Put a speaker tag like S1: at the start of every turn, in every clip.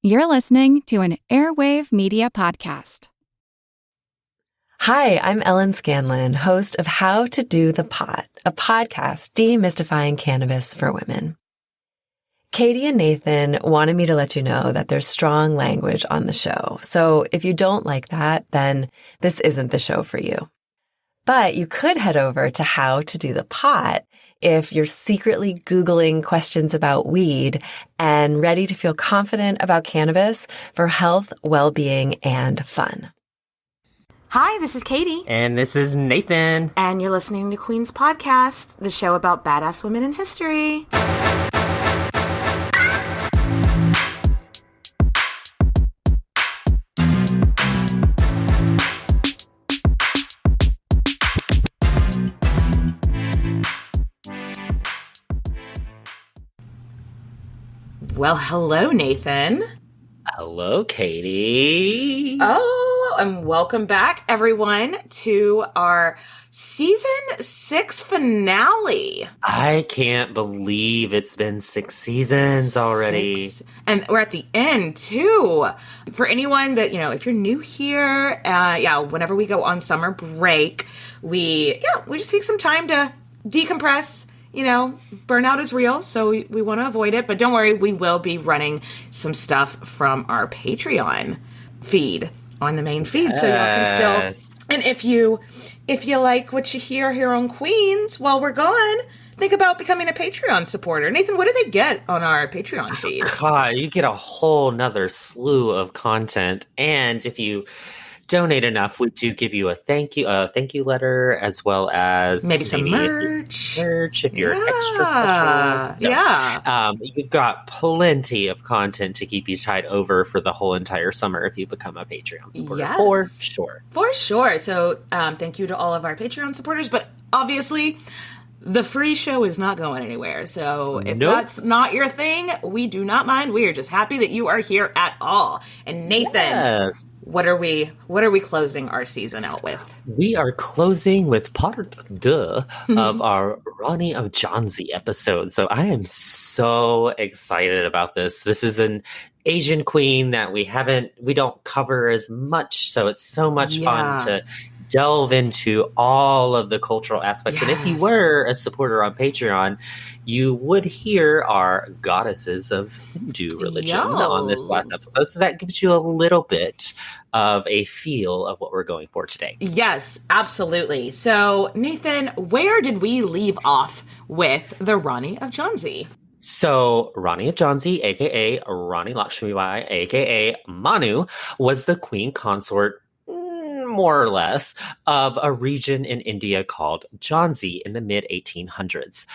S1: You're listening to an Airwave Media Podcast.
S2: Hi, I'm Ellen Scanlon, host of How to Do the Pot, a podcast demystifying cannabis for women. Katie and Nathan wanted me to let you know that there's strong language on the show. So if you don't like that, then this isn't the show for you. But you could head over to How to Do the Pot if you're secretly Googling questions about weed and ready to feel confident about cannabis for health, well-being, and fun.
S3: Hi, this is Katie.
S4: And this is Nathan.
S3: And you're listening to Queen's Podcast, the show about badass women in history. Well, hello, Nathan.
S4: Hello, Katie.
S3: Oh, and welcome back, everyone, to our season 6 finale.
S4: I can't believe it's been 6 seasons already.
S3: And we're at the end, too. For anyone that, if you're new here, whenever we go on summer break, we just take some time to decompress. Burnout is real, so we want to avoid it. But don't worry, we will be running some stuff from our Patreon feed on the main feed. Yes. So y'all can still... And if you like what you hear here on Queens while we're gone, think about becoming a Patreon supporter. Nathan, what do they get on our Patreon feed?
S4: God, you get a whole nother slew of content. And if you donate enough, we do give you a thank you letter, as well as
S3: maybe some merch
S4: if you're extra special. So, you've got plenty of content to keep you tied over for the whole entire summer if you become a Patreon supporter.
S3: Yes.
S4: For
S3: sure. So thank you to all of our Patreon supporters, but obviously the free show is not going anywhere. So if that's not your thing, we do not mind. We are just happy that you are here at all. And Nathan,
S4: yes.
S3: What are we closing our season out with?
S4: We are closing with part 2 of our Rani of Jhansi episode. So I am so excited about this. This is an Asian queen that we don't cover as much. So it's so much fun to delve into all of the cultural aspects. Yes. And if you were a supporter on Patreon, you would hear our goddesses of Hindu religion on this last episode. So that gives you a little bit of a feel of what we're going for today.
S3: Yes, absolutely. So, Nathan, where did we leave off with the Rani of Jhansi?
S4: So, Rani of Jhansi, a.k.a. Rani Lakshmibai, a.k.a. Manu, was the queen consort, more or less, of a region in India called Jhansi in the mid-1800s,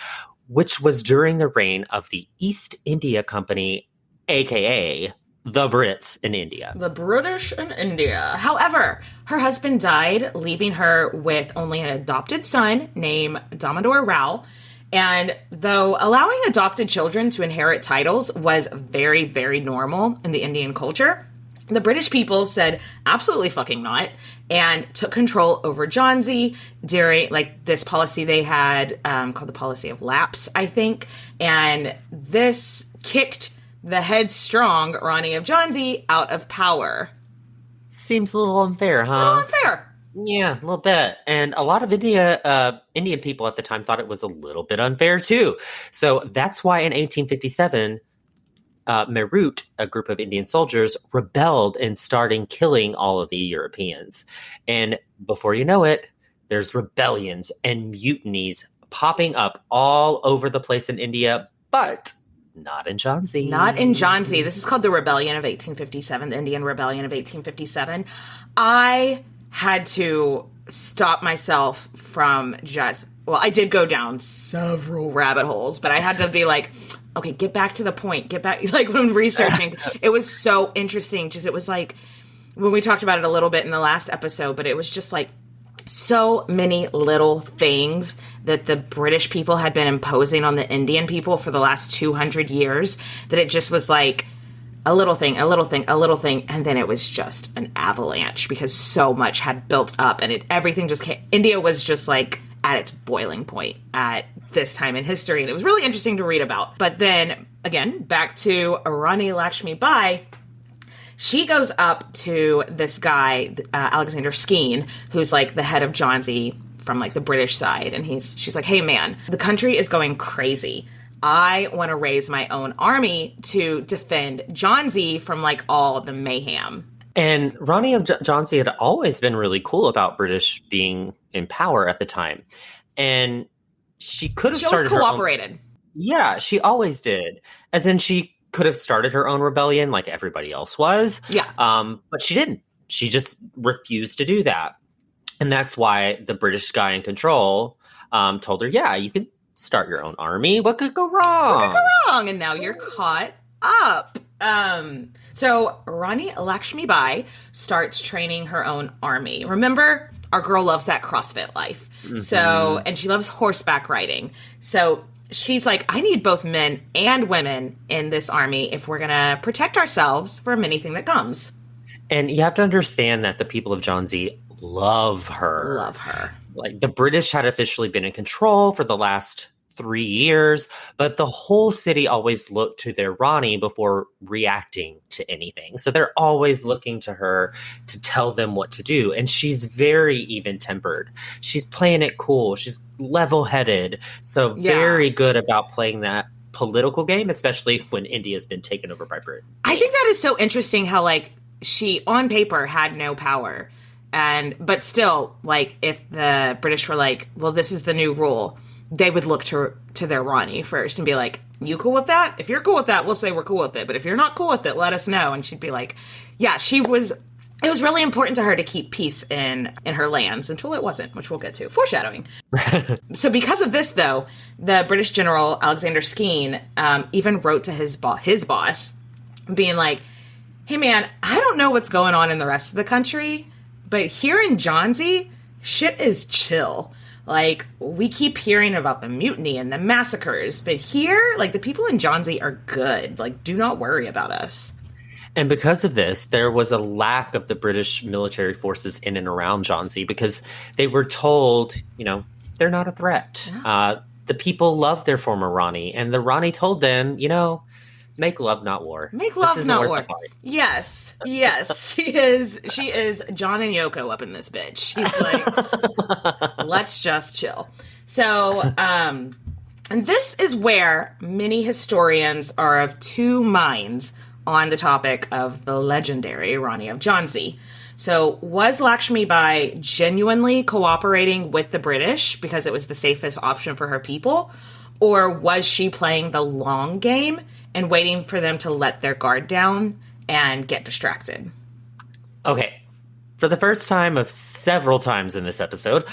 S4: which was during the reign of the East India Company, a.k.a. the Brits in India.
S3: The British in India. However, her husband died, leaving her with only an adopted son named Damodar Rao. And though allowing adopted children to inherit titles was very, very normal in the Indian culture, the British people said absolutely fucking not and took control over Jhansi during this policy they had called the policy of lapse, I think. And this kicked the headstrong Rani of Jhansi out of power.
S4: Seems a little unfair, huh?
S3: A little unfair.
S4: Yeah, a little bit. And a lot of Indian people at the time thought it was a little bit unfair too. So that's why in 1857, Meerut, a group of Indian soldiers, rebelled and started killing all of the Europeans. And before you know it, there's rebellions and mutinies popping up all over the place in India, but not in Jhansi.
S3: Not in Jhansi. This is called the Rebellion of 1857, the Indian Rebellion of 1857. I had to stop myself from I did go down several rabbit holes, but I had to be like, okay, get back to the point. Get back, when researching. It was so interesting. It was like, when we talked about it a little bit in the last episode, but it was just like so many little things that the British people had been imposing on the Indian people for the last 200 years that it just was like a little thing, a little thing, a little thing. And then it was just an avalanche because so much had built up and everything just came. India was just like at its boiling point at this time in history. And it was really interesting to read about. But then, again, back to Rani Lakshmi Bai. She goes up to this guy, Alexander Skene, who's like the head of Jhansi from like the British side. And she's like, hey man, the country is going crazy. I want to raise my own army to defend Jhansi from like all the mayhem.
S4: And Rani of Jhansi had always been really cool about British being in power at the time. And she could have started
S3: always cooperated.
S4: Yeah, she always did. As in, she could have started her own rebellion like everybody else was.
S3: Yeah.
S4: But she didn't. She just refused to do that. And that's why the British guy in control told her, yeah, you can start your own army. What could go wrong?
S3: What could go wrong? And now you're caught up. So Rani Lakshmi Bai starts training her own army. Remember, our girl loves that CrossFit life. Mm-hmm. So, and she loves horseback riding. So she's like, I need both men and women in this army if we're going to protect ourselves from anything that comes.
S4: And you have to understand that the people of Jhansi love her.
S3: Love her.
S4: Like, the British had officially been in control for the last 3 years, but the whole city always looked to their Rani before reacting to anything. So they're always looking to her to tell them what to do. And she's very even-tempered. She's playing it cool. She's level-headed. So very good about playing that political game, especially when India's been taken over by Britain.
S3: I think that is so interesting how, like, she, on paper, had no power. But still, like, if the British were like, well, this is the new rule, they would look to their Rani first and be like, you cool with that? If you're cool with that, we'll say we're cool with it. But if you're not cool with it, let us know. And she'd be like, yeah, it was really important to her to keep peace in her lands until it wasn't, which we'll get to. Foreshadowing. So because of this, though, the British general, Alexander Skene, even wrote to his boss, being like, hey, man, I don't know what's going on in the rest of the country, but here in Jhansi, shit is chill. Like, we keep hearing about the mutiny and the massacres, but here, like, the people in Jhansi are good. Like, do not worry about us.
S4: And because of this, there was a lack of the British military forces in and around Jhansi because they were told, they're not a threat. Yeah. The people love their former Rani, and the Rani told them, make love, not war.
S3: Make love, not war. Yes. She is John and Yoko up in this bitch. She's like, let's just chill. So, and this is where many historians are of two minds on the topic of the legendary Rani of Jhansi. So, was Lakshmi Bai genuinely cooperating with the British because it was the safest option for her people? Or was she playing the long game and waiting for them to let their guard down and get distracted?
S4: Okay. For the first time of several times in this episode,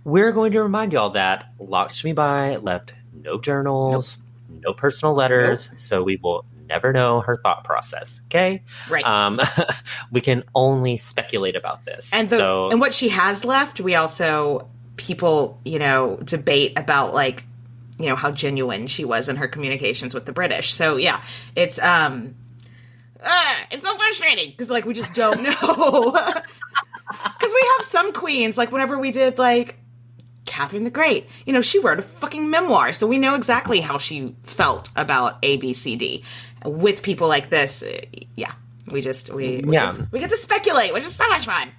S4: we're going to remind y'all that Lakshmi Bai left no journals, no personal letters, so we will never know her thought process. Okay?
S3: Right.
S4: We can only speculate about this.
S3: And what she has left, we also, people, debate about, like, how genuine she was in her communications with the British. So, yeah, it's so frustrating because, like, we just don't know. Because we have some queens, like, whenever we did, like, Catherine the Great, she wrote a fucking memoir, so we know exactly how she felt about A, B, C, D. With people like this, we get to speculate, which is so much fun.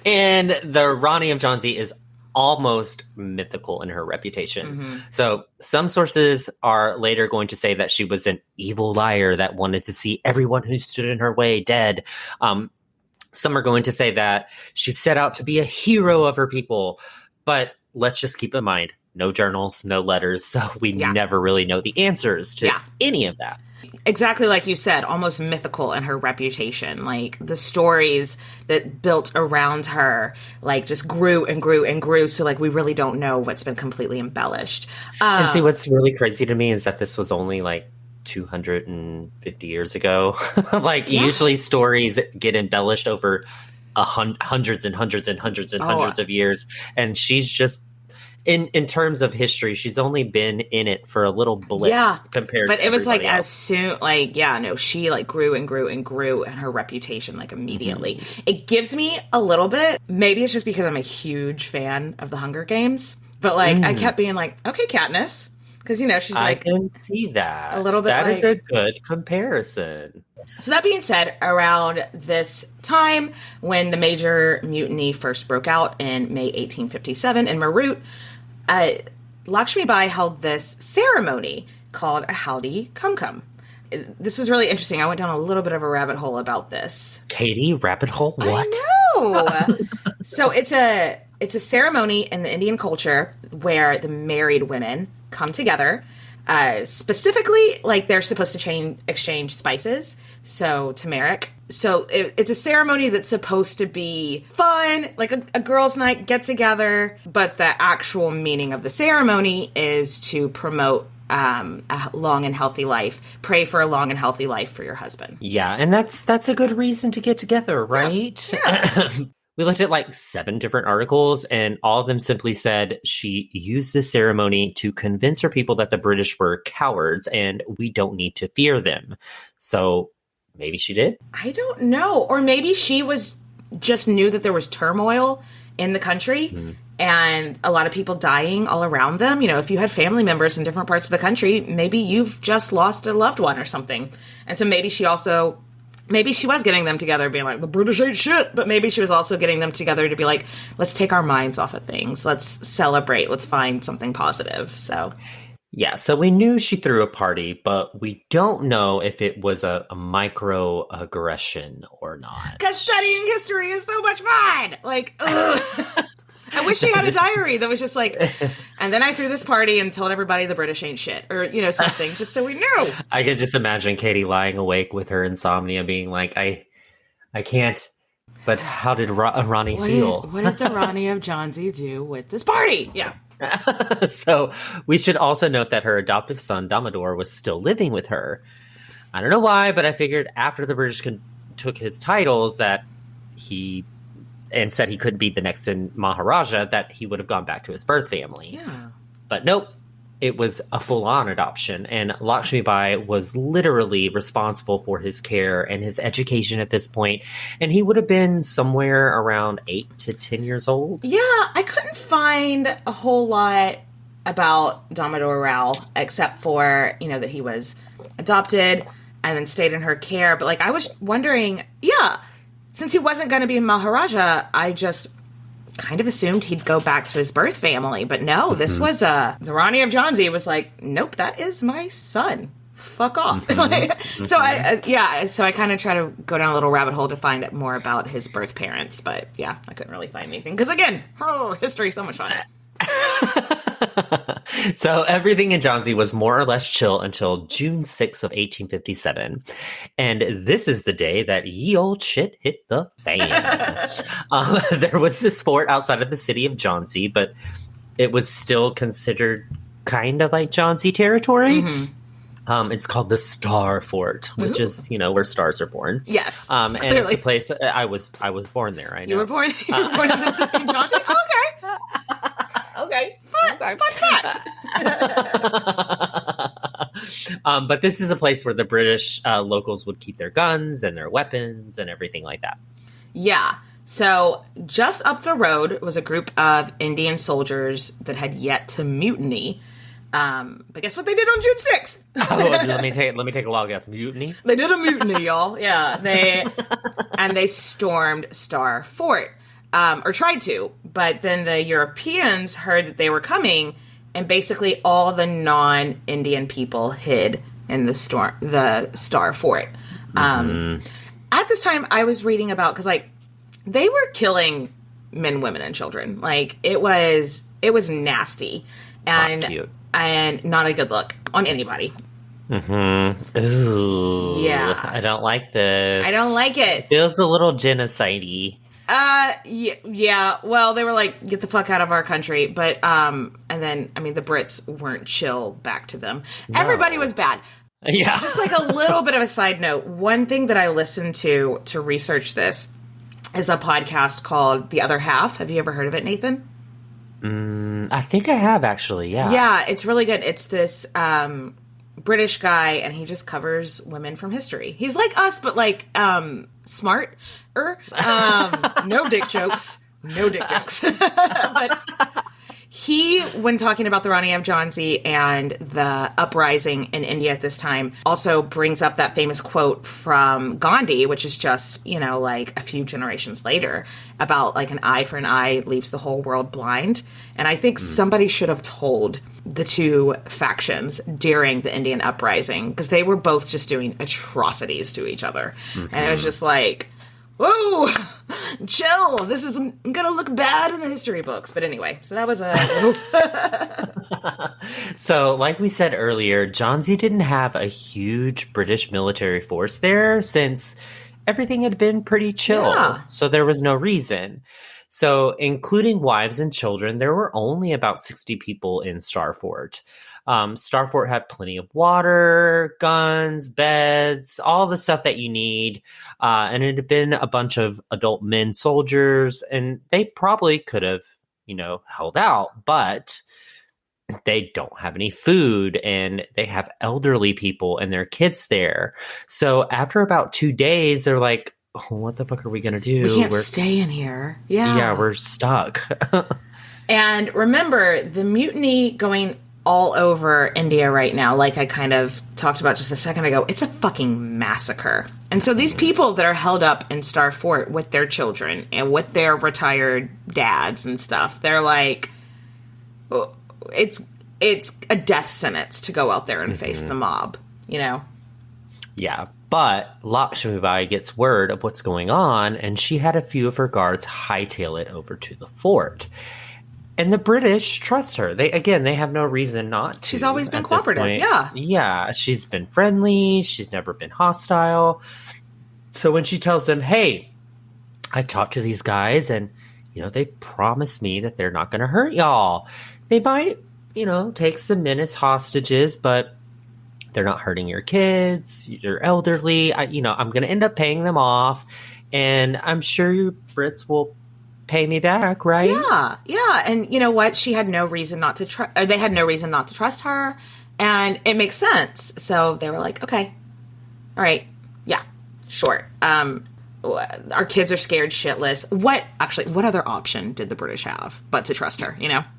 S4: And the Rani of Jhansi is almost mythical in her reputation. Mm-hmm. So some sources are later going to say that she was an evil liar that wanted to see everyone who stood in her way dead. Some are going to say that she set out to be a hero of her people. But let's just keep in mind, no journals, no letters. So we never really know the answers to any of that.
S3: Exactly like you said, almost mythical in her reputation. Like, the stories that built around her, like, just grew and grew and grew. So, like, we really don't know what's been completely embellished.
S4: And see, what's really crazy to me is that this was only, like, 250 years ago. Usually stories get embellished over hundreds and hundreds and hundreds and hundreds of years. And she's just, in terms of history, she's only been in it for a little blip compared to
S3: it was like
S4: else.
S3: as soon, she like grew and grew and grew in her reputation, like, immediately. Mm-hmm. It gives me a little bit, maybe it's just because I'm a huge fan of the Hunger Games, but like I kept being like, okay, Katniss, Because, you know, she's like...
S4: I can see that.
S3: A little bit
S4: That
S3: like...
S4: is a good comparison.
S3: So that being said, around this time, when the major mutiny first broke out in May 1857 in Meerut, Lakshmi Bai held this ceremony called a Howdy Kum Kum. This was really interesting. I went down a little bit of a rabbit hole about this.
S4: Katie, rabbit hole? What?
S3: I know! So it's a ceremony in the Indian culture where the married women come together. Specifically, like, they're supposed to exchange spices, so turmeric. So it's a ceremony that's supposed to be fun, like a girls' night, get together, but the actual meaning of the ceremony is to promote a long and healthy life. Pray for a long and healthy life for your husband.
S4: Yeah, and that's a good reason to get together, right?
S3: Yeah.
S4: We looked at like 7 different articles, and all of them simply said she used this ceremony to convince her people that the British were cowards and we don't need to fear them. So maybe she did?
S3: I don't know. Or maybe she just knew that there was turmoil in the country and a lot of people dying all around them. You know, if you had family members in different parts of the country, maybe you've just lost a loved one or something. And so maybe she was getting them together being like, the British ain't shit, but maybe she was also getting them together to be like, let's take our minds off of things. Let's celebrate. Let's find something positive. So...
S4: Yeah, so we knew she threw a party, but we don't know if it was a microaggression or not.
S3: Because studying history is so much fun! Like, ugh. I wish she had a diary that was just like, and then I threw this party and told everybody the British ain't shit. Or, you know, something, just so we knew.
S4: I could just imagine Katie lying awake with her insomnia being like, I can't, but how did Rani feel?
S3: What did the Rani of Jhansi do with this party? Yeah.
S4: So we should also note that her adoptive son, Damodar, was still living with her. I don't know why, but I figured after the British took his titles that and said he couldn't be the next in Maharaja, that he would have gone back to his birth family.
S3: Yeah.
S4: But nope. It was a full-on adoption, and Lakshmi Bai was literally responsible for his care and his education at this point, and he would have been somewhere around 8 to 10 years old.
S3: Yeah, I couldn't find a whole lot about Damodar Rao, except for, you know, that he was adopted and then stayed in her care, but, like, I was wondering, yeah, since he wasn't going to be a Maharaja, I just... kind of assumed he'd go back to his birth family, but no, this was the Rani of Jhansi was like, nope, that is my son. Fuck off. So I kind of try to go down a little rabbit hole to find out more about his birth parents, but yeah, I couldn't really find anything because again, history is so much fun.
S4: So everything in Jhansi was more or less chill until June 6th of 1857. And this is the day that ye old shit hit the fan. There was this fort outside of the city of Jhansi, but it was still considered kind of like Jhansi territory. Mm-hmm. It's called the Star Fort, which is, you know, where stars are born.
S3: Yes.
S4: And it's a place I was born there. I know.
S3: You were born in Jhansi? Okay. Okay. Fun fact.
S4: But this is a place where the British locals would keep their guns and their weapons and everything like that.
S3: Yeah. So just up the road was a group of Indian soldiers that had yet to mutiny. But guess what they did on June 6th?
S4: Let me take a wild guess. Mutiny?
S3: They did a mutiny, y'all. Yeah. They stormed Star Fort. Or tried to, but then the Europeans heard that they were coming, and basically all the non-Indian people hid in the Star Fort. At this time, I was reading about, because, like, they were killing men, women, and children. Like, it was nasty. And,
S4: cute.
S3: And not a good look on anybody.
S4: Mm-hmm. Ooh,
S3: yeah.
S4: I don't like this.
S3: I don't like it.
S4: Feels a little genocide-y.
S3: Yeah. Well, they were like, get the fuck out of our country. But, and then, I mean, the Brits weren't chill back to them. No. Everybody was bad.
S4: Yeah.
S3: Just like a little bit of a side note. One thing that I listened to research this is a podcast called The Other Half. Have you ever heard of it, Nathan?
S4: I think I have, actually. Yeah.
S3: Yeah. It's really good. It's this, British guy, and he just covers women from history. He's like us, but like, smarter. No dick jokes. No dick jokes. But He, when talking about the Rani of Jhansi and the uprising in India at this time, also brings up that famous quote from Gandhi, which is just, like a few generations later, about like an eye for an eye leaves the whole world blind. And I think somebody should have told the two factions during the Indian uprising, because they were both just doing atrocities to each other. And it was just like, whoa, chill. This is going to look bad in the history books. But anyway, so that was
S4: So, like we said earlier, Jhansi didn't have a huge British military force there since everything had been pretty chill.
S3: Yeah.
S4: So there was no reason. So, including wives and children, there were only about 60 people in Starfort. Starfort had plenty of water, guns, beds, all the stuff that you need. And it had been a bunch of adult men soldiers, and they probably could have, held out, but they don't have any food, and they have elderly people and their kids there. So after about 2 days, they're like, oh, what the fuck are we going to do?
S3: We can't stay in here. Yeah.
S4: Yeah, we're stuck.
S3: And remember, the mutiny going all over India right now, like I kind of talked about just a second ago, it's a fucking massacre. And so these people that are held up in Starfort with their children and with their retired dads and stuff, they're like, it's a death sentence to go out there and face the mob,
S4: Yeah, but Lakshmibai gets word of what's going on, and she had a few of her guards hightail it over to the fort. And the British trust her. They have no reason not to.
S3: She's always been cooperative, yeah.
S4: Yeah, she's been friendly. She's never been hostile. So when she tells them, hey, I talked to these guys, and, they promised me that they're not going to hurt y'all. They might, take some men as hostages, but they're not hurting your kids. You're elderly. I'm going to end up paying them off. And I'm sure you Brits will pay me back, right?
S3: Yeah. And you know what? She had no reason not to trust, or they had no reason not to trust her. And it makes sense. So they were like, okay, all right. Yeah, sure. Our kids are scared shitless. What other option did the British have but to trust her,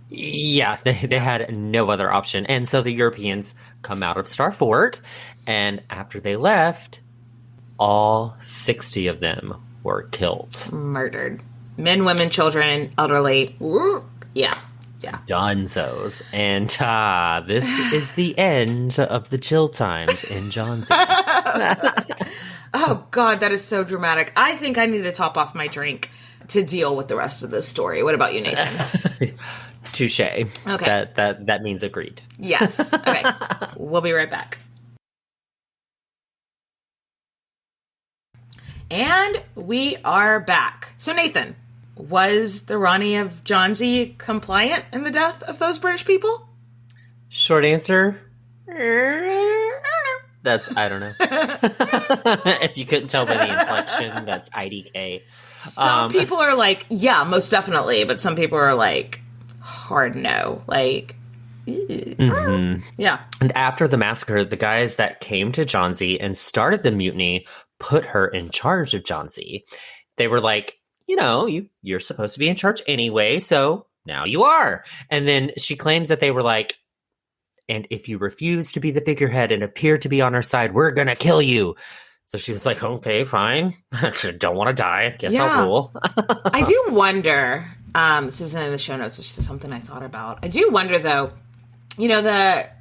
S4: Yeah, they had no other option. And so the Europeans come out of Starfort, and after they left, all 60 of them were killed.
S3: Murdered. Men, women, children, elderly. Yeah.
S4: Dunzos. And this is the end of the chill times in Jhansi.
S3: Oh, God, that is so dramatic. I think I need to top off my drink to deal with the rest of this story. What about you, Nathan?
S4: Touche.
S3: Okay.
S4: That means agreed.
S3: Yes. Okay. We'll be right back. And we are back. So, Nathan, was the Rani of Jhansi compliant in the death of those British people?
S4: Short answer? I don't know. If you couldn't tell by the inflection, that's IDK.
S3: Some people are like, yeah, most definitely. But some people are like, hard no. Like, yeah.
S4: And after the massacre, the guys that came to Jhansi and started the mutiny put her in charge of Jhansi. They were like, you're supposed to be in charge anyway, so now you are. And then she claims that they were like, and if you refuse to be the figurehead and appear to be on our side, we're going to kill you. So she was like, okay, fine. Don't want to die. Guess I'll rule.
S3: I do wonder, this isn't in the show notes, it's just something I thought about. I do wonder, though, that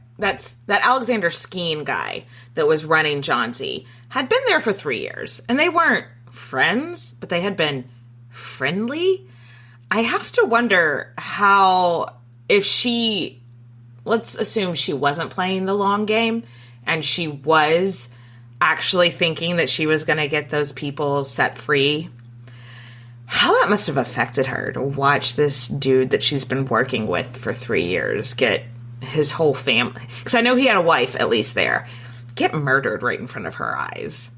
S3: Alexander Skene guy that was running Jhansi had been there for 3 years. And they weren't friends, but they had been friendly. I have to wonder let's assume she wasn't playing the long game and she was actually thinking that she was going to get those people set free. How that must have affected her to watch this dude that she's been working with for 3 years get his whole family, because I know he had a wife at least there, get murdered right in front of her eyes.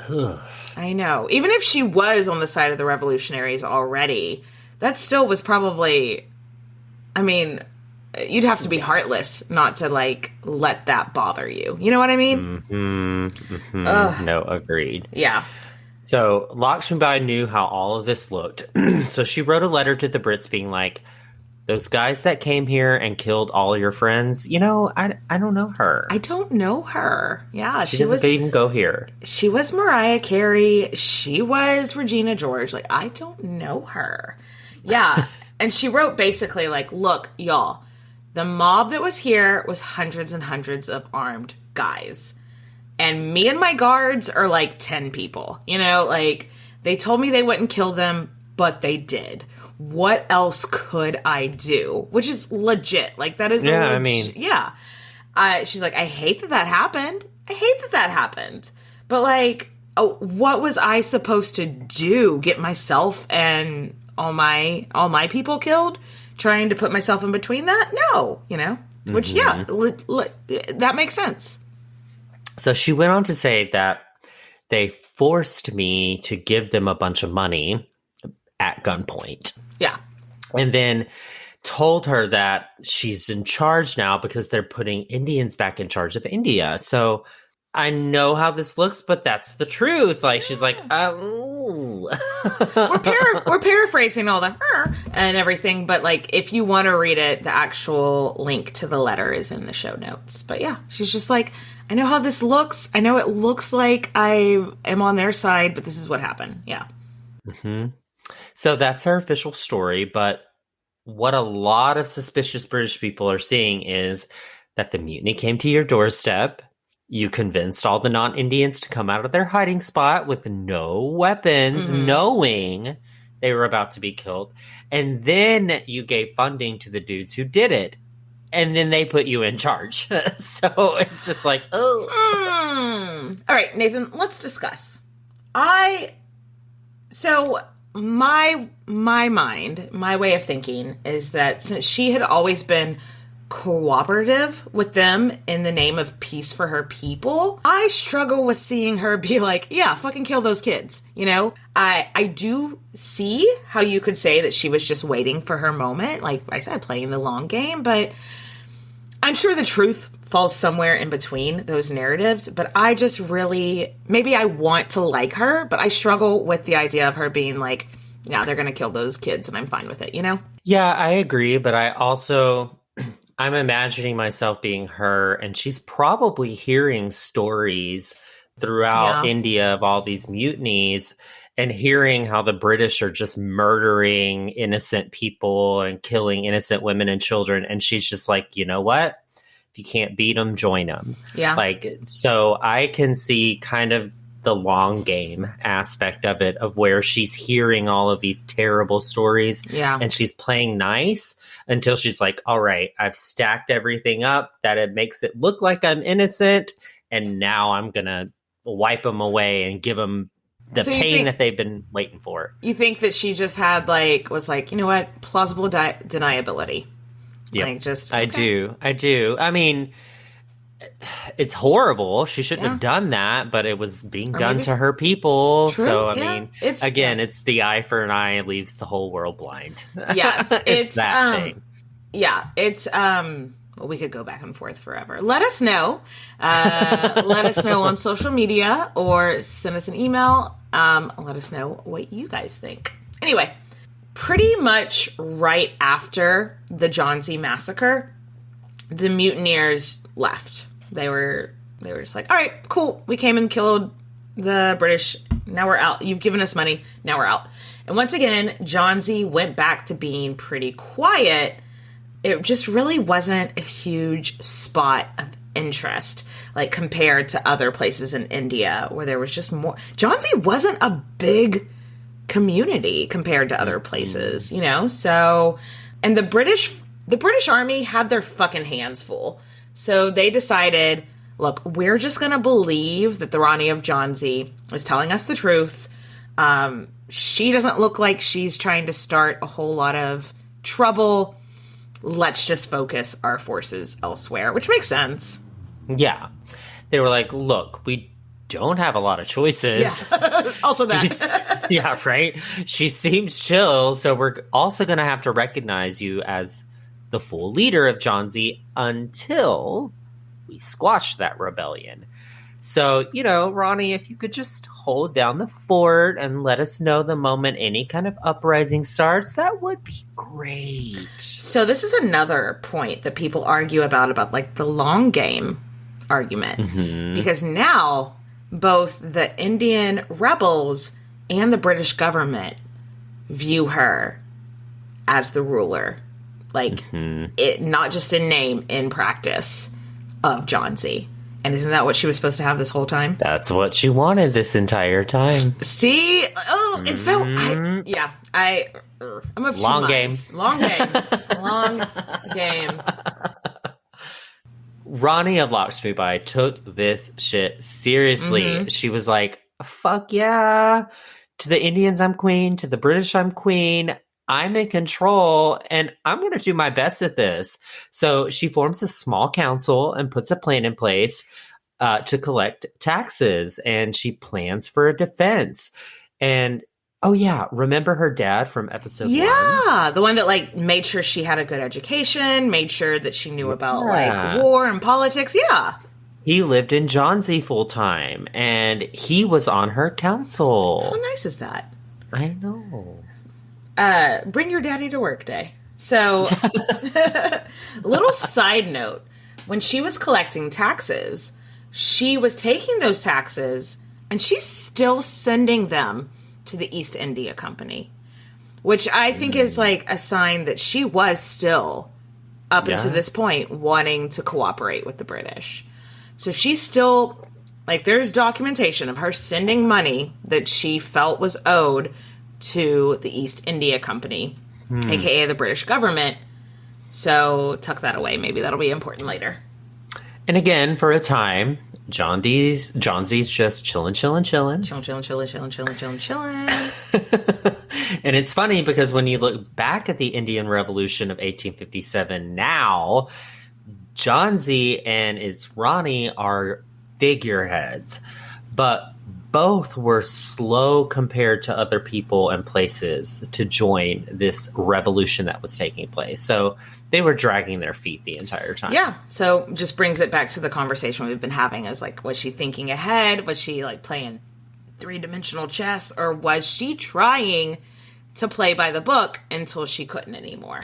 S4: Ugh.
S3: I know. Even if she was on the side of the revolutionaries already, that still was probably, you'd have to be heartless not to, let that bother you. You know what I mean?
S4: No, agreed.
S3: Yeah.
S4: So Lakshmibai knew how all of this looked. So she wrote a letter to the Brits being like, those guys that came here and killed all your friends, you know, I don't know her.
S3: I don't know her. Yeah,
S4: she doesn't even go here.
S3: She was Mariah Carey. She was Regina George. Like, I don't know her. Yeah. And she wrote basically like, look, y'all, the mob that was here was hundreds and hundreds of armed guys. And me and my guards are like 10 people. You know, like, they told me they wouldn't kill them, but they did. What else could I do? Which is legit. Like, that is yeah. She's like, I hate that happened. I hate that happened. But, like, what was I supposed to do? Get myself and all my people killed? Trying to put myself in between that? No, you know? Which, that makes sense.
S4: So she went on to say that they forced me to give them a bunch of money at gunpoint.
S3: Yeah.
S4: And then told her that she's in charge now because they're putting Indians back in charge of India. So I know how this looks, but that's the truth. Like, she's like, oh.
S3: We're paraphrasing all the and everything, but like, if you want to read it, the actual link to the letter is in the show notes. But yeah, she's just like, I know how this looks. I know it looks like I am on their side, but this is what happened. Yeah.
S4: Mm-hmm. So that's her official story, but what a lot of suspicious British people are seeing is that the mutiny came to your doorstep. You convinced all the non-Indians to come out of their hiding spot with no weapons, knowing they were about to be killed. And then you gave funding to the dudes who did it. And then they put you in charge. So it's just like, oh.
S3: All right, Nathan, let's discuss. My mind, my way of thinking is that since she had always been cooperative with them in the name of peace for her people, I struggle with seeing her be like, yeah, fucking kill those kids. You know, I do see how you could say that she was just waiting for her moment. Like I said, playing the long game, but I'm sure the truth falls somewhere in between those narratives, but I just really, maybe I want to like her, but I struggle with the idea of her being like, yeah, they're going to kill those kids and I'm fine with it, you know?
S4: Yeah, I agree, but I'm imagining myself being her, and she's probably hearing stories throughout India of all these mutinies and hearing how the British are just murdering innocent people and killing innocent women and children. And she's just like, you know what? If you can't beat them, join them.
S3: Yeah.
S4: Like, so I can see kind of the long game aspect of it, of where she's hearing all of these terrible stories.
S3: Yeah.
S4: And she's playing nice until she's like, all right, I've stacked everything up that it makes it look like I'm innocent. And now I'm going to wipe them away and give them the pain that they've been waiting for.
S3: You think that she just had was like, you know what? Plausible deniability.
S4: Yeah.
S3: Like just,
S4: I do. I mean, it's horrible. She shouldn't have done that, but it was being done to her people.
S3: True,
S4: so, I mean, it's the eye for an eye leaves the whole world blind.
S3: Yes.
S4: it's that thing.
S3: Yeah. It's, well, we could go back and forth forever. Let us know. Let us know on social media or send us an email. Let us know what you guys think. Anyway, pretty much right after the Jhansi massacre, the mutineers left. They were just like, all right, cool. We came and killed the British. Now we're out. You've given us money. Now we're out. And once again, Jhansi went back to being pretty quiet. It just really wasn't a huge spot of interest, like compared to other places in India where there was just more. Jhansi wasn't a big community compared to other places, you know? So, and the British Army had their fucking hands full. So they decided, look, we're just going to believe that the Rani of Jhansi is telling us the truth. She doesn't look like she's trying to start a whole lot of trouble. Let's just focus our forces elsewhere, which makes sense.
S4: Yeah. They were like, look, we don't have a lot of choices.
S3: Yeah. Also that.
S4: Yeah, right? She seems chill, so we're also going to have to recognize you as the full leader of Jhansi until we squash that rebellion. So, Ronnie, if you could just hold down the fort and let us know the moment any kind of uprising starts, that would be great.
S3: So this is another point that people argue about like the long game argument. Because now both the Indian rebels and the British government view her as the ruler. Like, it not just in name, in practice of Jhansi. And isn't that what she was supposed to have this whole time?
S4: That's what she wanted this entire time.
S3: See? Oh, it's so... I'm a few
S4: Long
S3: minds.
S4: game.
S3: Long game. Long game.
S4: Rani of Lakshmibai took this shit seriously. She was like, fuck yeah. To the Indians, I'm queen. To the British, I'm queen. I'm in control, and I'm going to do my best at this. So she forms a small council and puts a plan in place to collect taxes, and she plans for a defense. And, oh yeah, remember her dad from episode 1?
S3: Yeah, the one that, like, made sure she had a good education, made sure that she knew about, like, war and politics. Yeah.
S4: He lived in Jhansi full time, and he was on her council.
S3: How nice is that?
S4: I know.
S3: Bring your daddy to work day. So, little side note, when she was collecting taxes, she was taking those taxes and she's still sending them to the East India Company, which I think is like a sign that she was still, up until this point, wanting to cooperate with the British. So she's still, like, there's documentation of her sending money that she felt was owed to the East India Company, aka the British government. So tuck that away. Maybe that'll be important later.
S4: And again, for a time, Jhansi's just chilling. And it's funny because when you look back at the Indian Revolution of 1857 now, Jhansi and its Rani are figureheads, but both were slow compared to other people and places to join this revolution that was taking place. So they were dragging their feet the entire time.
S3: Yeah. So just brings it back to the conversation we've been having as, like, was she thinking ahead? Was she, like, playing three-dimensional chess? Or was she trying to play by the book until she couldn't anymore?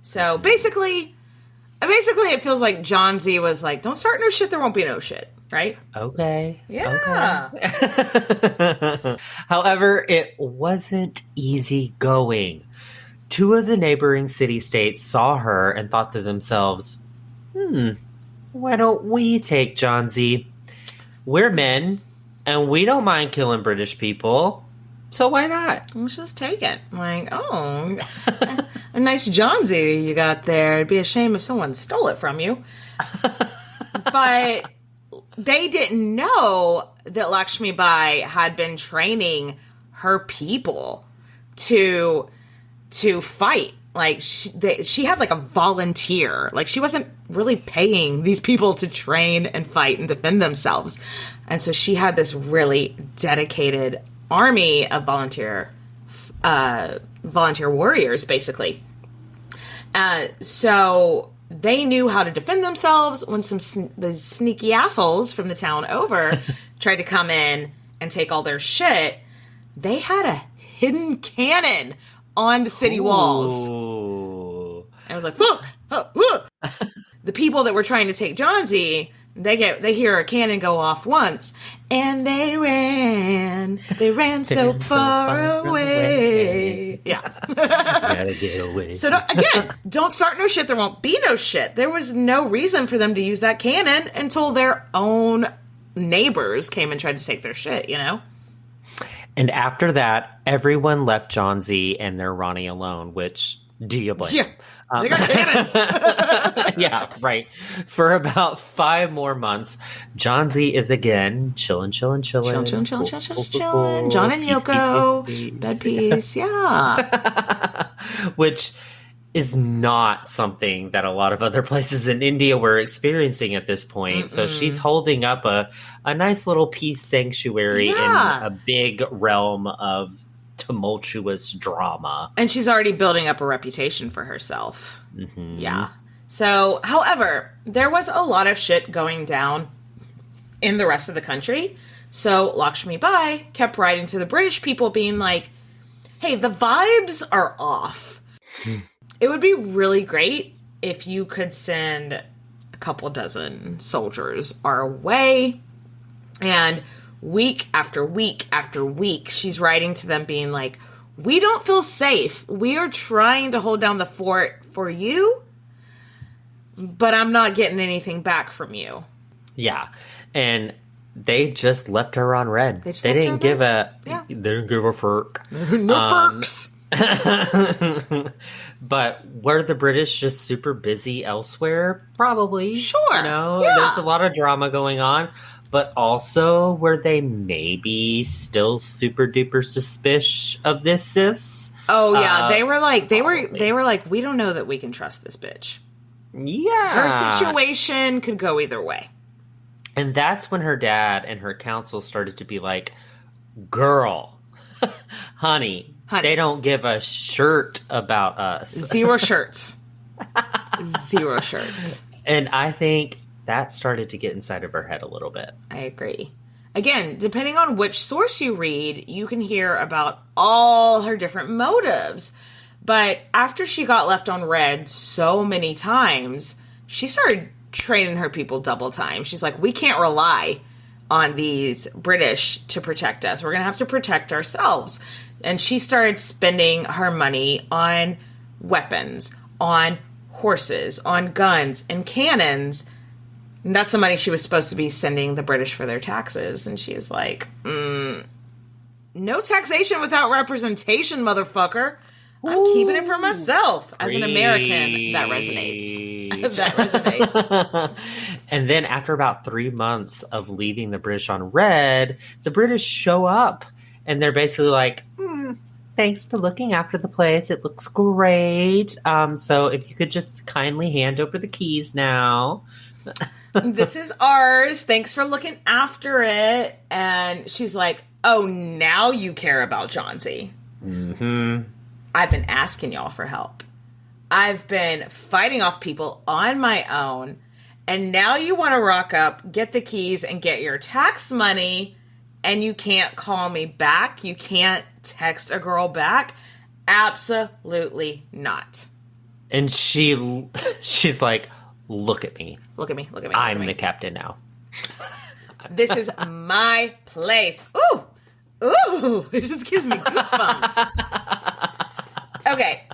S3: So basically it feels like Jhansi was like, don't start no shit, there won't be no shit. Right?
S4: Okay.
S3: Yeah.
S4: Okay. However, it wasn't easy going. 2 of the neighboring city-states saw her and thought to themselves, why don't we take Jhansi? We're men, and we don't mind killing British people, so why not?
S3: Let's just take it. Like, oh, a nice Jhansi you got there. It'd be a shame if someone stole it from you. But they didn't know that Lakshmi Bai had been training her people to fight. Like, she had, like, a volunteer. Like, she wasn't really paying these people to train and fight and defend themselves. And so she had this really dedicated army of volunteer warriors, basically. So they knew how to defend themselves when the sneaky assholes from the town over tried to come in and take all their shit. They had a hidden cannon on the city walls. And I was like, the people that were trying to take Jhansi, they hear a cannon go off once, and they ran so far away. Yeah.
S4: Gotta get away.
S3: So don't start no shit, there won't be no shit. There was no reason for them to use that cannon until their own neighbors came and tried to take their shit, you know?
S4: And after that, everyone left Jhansi and their Rani alone, which, do you blame?
S3: Yeah. They got cannons.
S4: Yeah, right. For about 5 more months, Jhansi is again chilling. Chilling. John and Yoko,
S3: bed peace, yeah.
S4: Which is not something that a lot of other places in India were experiencing at this point. So she's holding up a nice little peace sanctuary in a big realm of tumultuous drama.
S3: And she's already building up a reputation for herself. Yeah. So, however, there was a lot of shit going down in the rest of the country. So Lakshmi Bai kept writing to the British people being like, hey, the vibes are off. It would be really great if you could send a couple dozen soldiers our way. And week after week after week, she's writing to them being like, we don't feel safe. We are trying to hold down the fort for you, but I'm not getting anything back from you.
S4: Yeah. And they just left her on red. They didn't give a fork.
S3: No forks.
S4: But were the British just super busy elsewhere? Probably.
S3: Sure.
S4: You know,
S3: Yeah.
S4: there's a lot of drama going on. But also, were they maybe still super duper suspicious of this sis?
S3: Oh yeah, they were like,
S4: probably.
S3: we don't know that we can trust this bitch.
S4: Yeah.
S3: Her situation could go either way.
S4: And that's when her dad and her council started to be like, girl, honey, they don't give a shirt about us.
S3: Zero shirts. Zero shirts.
S4: And I think that started to get inside of her head a little bit.
S3: I agree. Again, depending on which source you read, you can hear about all her different motives. But after she got left on red so many times, she started training her people double time. She's like, we can't rely on these British to protect us. We're going to have to protect ourselves. And she started spending her money on weapons, on horses, on guns, and cannons. And that's the money she was supposed to be sending the British for their taxes. And she was like, no taxation without representation, motherfucker. I'm keeping it for myself. As an American, that resonates. That resonates.
S4: And then after about 3 months of leaving the British on red, the British show up. And they're basically like, thanks for looking after the place. It looks great. So if you could just kindly hand over the keys now.
S3: This is ours. Thanks for looking after it. And she's like, oh, now you care about Jhansi.
S4: Mm-hmm.
S3: I've been asking y'all for help. I've been fighting off people on my own. And now you want to rock up, get the keys, and get your tax money. And you can't call me back? You can't text a girl back? Absolutely not.
S4: And she's like, look at me.
S3: Look at me. Look at me.
S4: I'm the captain now.
S3: This is my place. Ooh. Ooh. It just gives me goosebumps. Okay.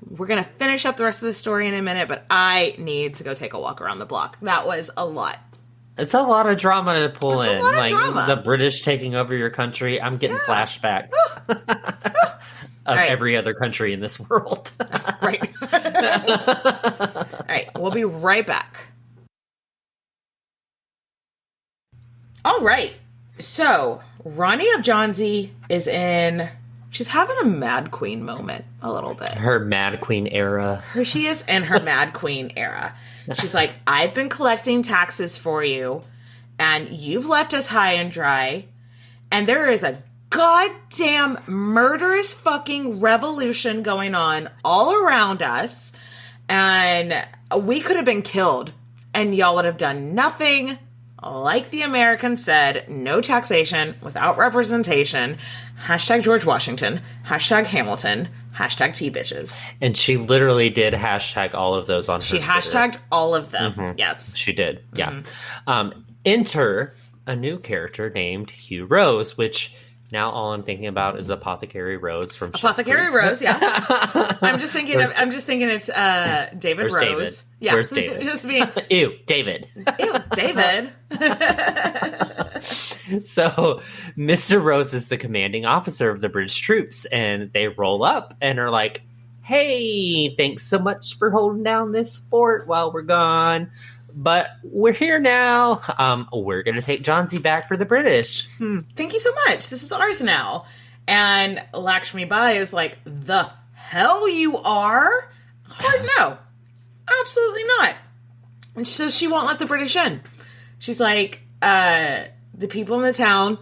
S3: We're going to finish up the rest of the story in a minute, but I need to go take a walk around the block. That was a lot.
S4: It's a lot of drama to pull in. Like
S3: drama.
S4: The British taking over your country. I'm getting flashbacks of every other country in this world.
S3: Right. All right. We'll be right back. All right. So, Rani of Jhansi is she's having a Mad Queen moment a little bit.
S4: Her Mad Queen era.
S3: She is in her Mad Queen era. She's like, I've been collecting taxes for you, and you've left us high and dry, and there is a goddamn murderous fucking revolution going on all around us, and we could have been killed, and y'all would have done nothing. Like the Americans said, no taxation without representation. Hashtag George Washington. Hashtag Hamilton. Hashtag T-bitches.
S4: And she literally did hashtag all of those on her
S3: She
S4: Twitter.
S3: hashtagged all of them.
S4: Mm-hmm.
S3: Yes.
S4: She did, yeah. Enter a new character named Hugh Rose, which now all I'm thinking about is Apothecary Rose from Schitt's
S3: Apothecary
S4: Creek.
S3: Rose, yeah. I'm just thinking it's David Rose.
S4: David?
S3: Yeah.
S4: Where's David?
S3: Just being
S4: Ew, David.
S3: ew, David.
S4: So Mr. Rose is the commanding officer of the British troops, and they roll up and are like, hey, thanks so much for holding down this fort while we're gone. But we're here now. We're going to take Jhansi back for the British.
S3: Thank you so much. This is ours now. And Lakshmi Bai is like, the hell you are? Hard no. Absolutely not. And so she won't let the British in. She's like, the people in the town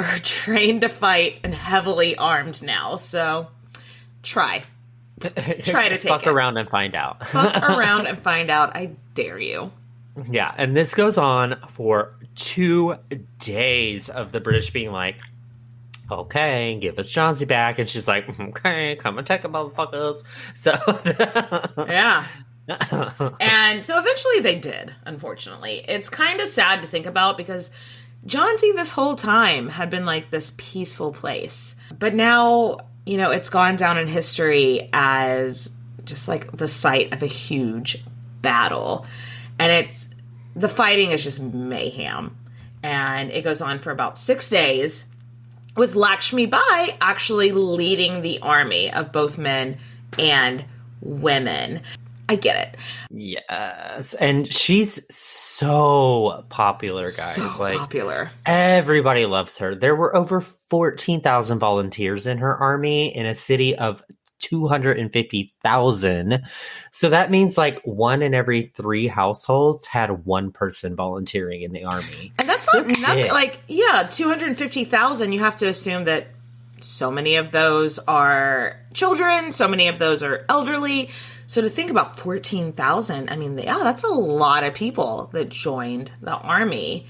S3: are trained to fight and heavily armed now. So try to take
S4: Fuck
S3: it.
S4: around and find out.
S3: Fuck around and find out. I dare you.
S4: Yeah, and this goes on for 2 days of the British being like, okay, give us Jhansi back. And she's like, okay, come and take it, motherfuckers. So,
S3: yeah. And so eventually they did, unfortunately. It's kind of sad to think about because Jhansi this whole time had been like this peaceful place. But now, you know, it's gone down in history as just like the site of a huge battle. And the fighting is just mayhem. And it goes on for about 6 days, with Lakshmi Bai actually leading the army of both men and women. I get it.
S4: Yes. And she's so popular, guys.
S3: So popular.
S4: Everybody loves her. There were over 14,000 volunteers in her army in a city of 250,000. So that means like 1 in every 3 households had one person volunteering in the army.
S3: And that's not nothing. Like, yeah, 250,000, you have to assume that so many of those are children, so many of those are elderly. So to think about 14,000, I mean, yeah, that's a lot of people that joined the army.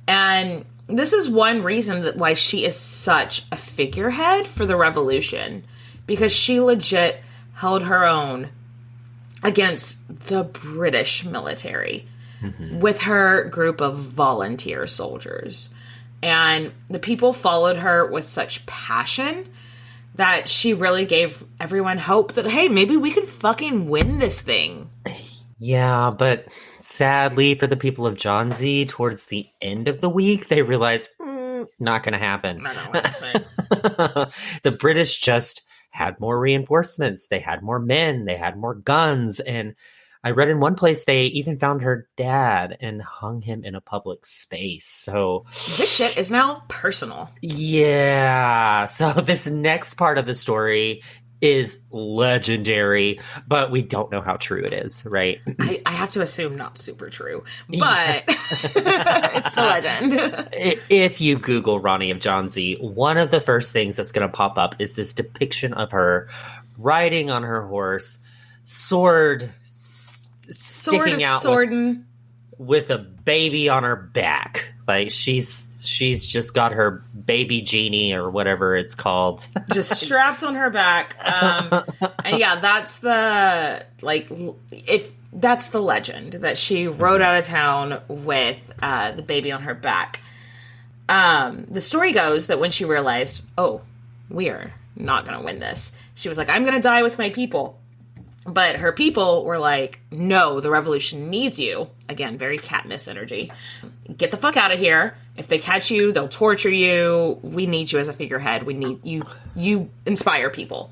S3: And this is one reason why she is such a figurehead for the revolution. Because she legit held her own against the British military with her group of volunteer soldiers. And the people followed her with such passion that she really gave everyone hope that, hey, maybe we could fucking win this thing.
S4: Yeah, but sadly for the people of Jhansi, towards the end of the week, they realized, not going to happen.
S3: I don't know what to say.
S4: The British just had more reinforcements. They had more men. They had more guns. And I read in one place they even found her dad and hung him in a public space. So
S3: this shit is now personal.
S4: Yeah. So this next part of the story is legendary, but we don't know how true it is, right?
S3: I have to assume not super true, but it's the legend.
S4: If you Google Rani of Jhansi, one of the first things that's going to pop up is this depiction of her riding on her horse, sticking out with a baby on her back. Like she's just got her baby genie or whatever it's called
S3: just strapped on her back. And yeah, that's the legend that she rode out of town with the baby on her back. The story goes that when she realized, oh, we are not going to win this, she was like, I'm going to die with my people. But her people were like, no, the revolution needs you. Again, very Katniss energy. Get the fuck out of here. If they catch you, they'll torture you. We need you as a figurehead. We need you. You inspire people.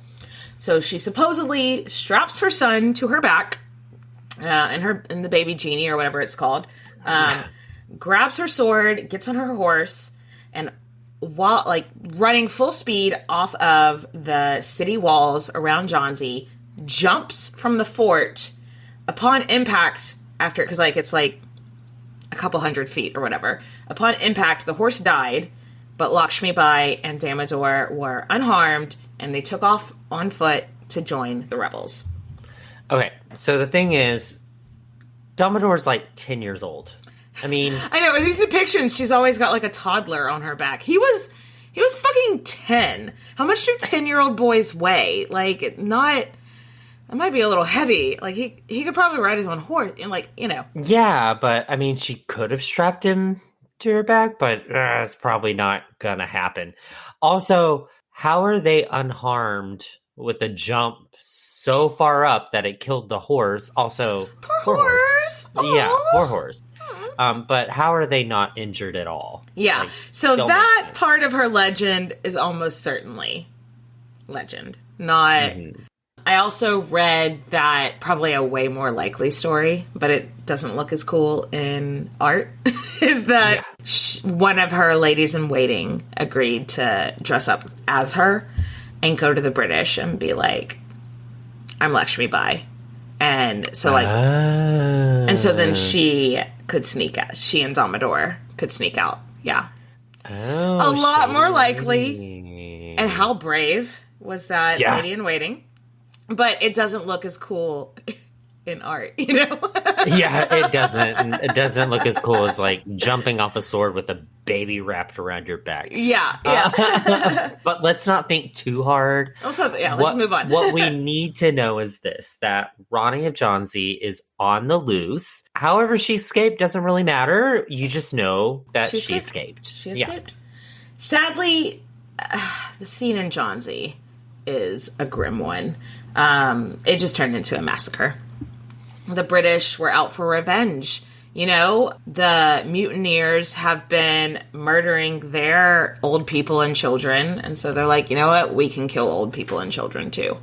S3: So she supposedly straps her son to her back, and the baby genie or whatever it's called, grabs her sword, gets on her horse, and while running full speed off of the city walls around Jhansi, jumps from the fort upon impact after, because it's a couple hundred feet or whatever. Upon impact, the horse died, but Lakshmi Bai and Damodar were unharmed, and they took off on foot to join the rebels. Okay,
S4: so the thing is, Damodar's 10 years old. I mean,
S3: I know, in these depictions, she's always got a toddler on her back. He was fucking 10. How much do 10-year-old boys weigh? That might be a little heavy. He could probably ride his own horse and,
S4: Yeah, but, I mean, she could have strapped him to her back, but it's probably not gonna happen. Also, how are they unharmed with a jump so far up that it killed the horse? Also,
S3: poor horse.
S4: Yeah, poor horse. But how are they not injured at all?
S3: Yeah, so that part of her legend is almost certainly legend, not... Mm-hmm. I also read that probably a way more likely story, but it doesn't look as cool in art, is that one of her ladies-in-waiting agreed to dress up as her and go to the British and be like, I'm Lakshmi Bai. And so, and so then she could sneak out. She and Damodar could sneak out. Yeah.
S4: Oh,
S3: a lot more likely. And how brave was that lady-in-waiting? But it doesn't look as cool in art, you know?
S4: Yeah, it doesn't look as cool as like jumping off a sword with a baby wrapped around your back.
S3: Yeah.
S4: But let's not think too hard.
S3: Let's just move on.
S4: What we need to know is this, that Rani of Jhansi is on the loose. However she escaped doesn't really matter. You just know that she escaped.
S3: She escaped. Sadly, the scene in Jhansi is a grim one. It just turned into a massacre. The British were out for revenge. You know, the mutineers have been murdering their old people and children. And so they're like, you know what? We can kill old people and children too.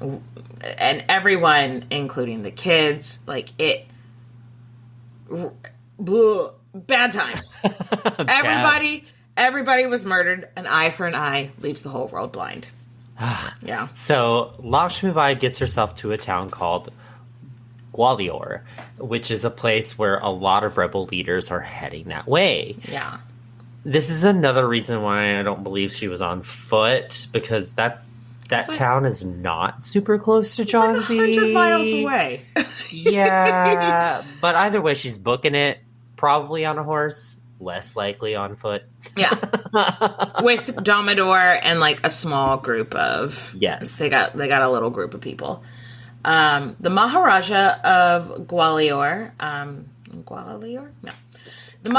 S3: And everyone, including the kids, like bad time. Everybody was murdered. An eye for an eye leaves the whole world blind. Yeah.
S4: So Lakshmibai gets herself to a town called Gwalior, which is a place where a lot of rebel leaders are heading that way.
S3: Yeah.
S4: This is another reason why I don't believe she was on foot, because that town is not super close to Jhansi.
S3: Like 100 miles away.
S4: Yeah, but either way, she's booking it probably on a horse, less likely on foot.
S3: Yeah. With Damodar and like a small group of...
S4: Yes.
S3: They got a little group of people. The Maharaja of Gwalior... Gwalior? No. The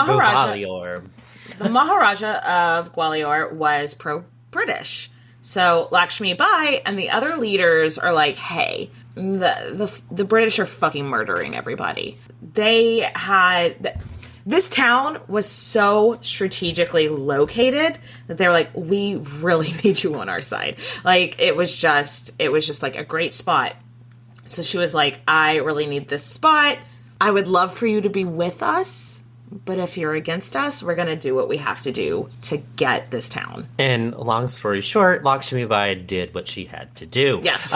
S3: Maharaja of Gwalior was pro-British. So Lakshmi Bai and the other leaders are like, hey, the British are fucking murdering everybody. They had... This town was so strategically located that they were like, we really need you on our side. Like, it was just like a great spot. So she was like, I really need this spot. I would love for you to be with us. But if you're against us, we're going to do what we have to do to get this town.
S4: And long story short, Lakshmi Bai did what she had to do.
S3: Yes.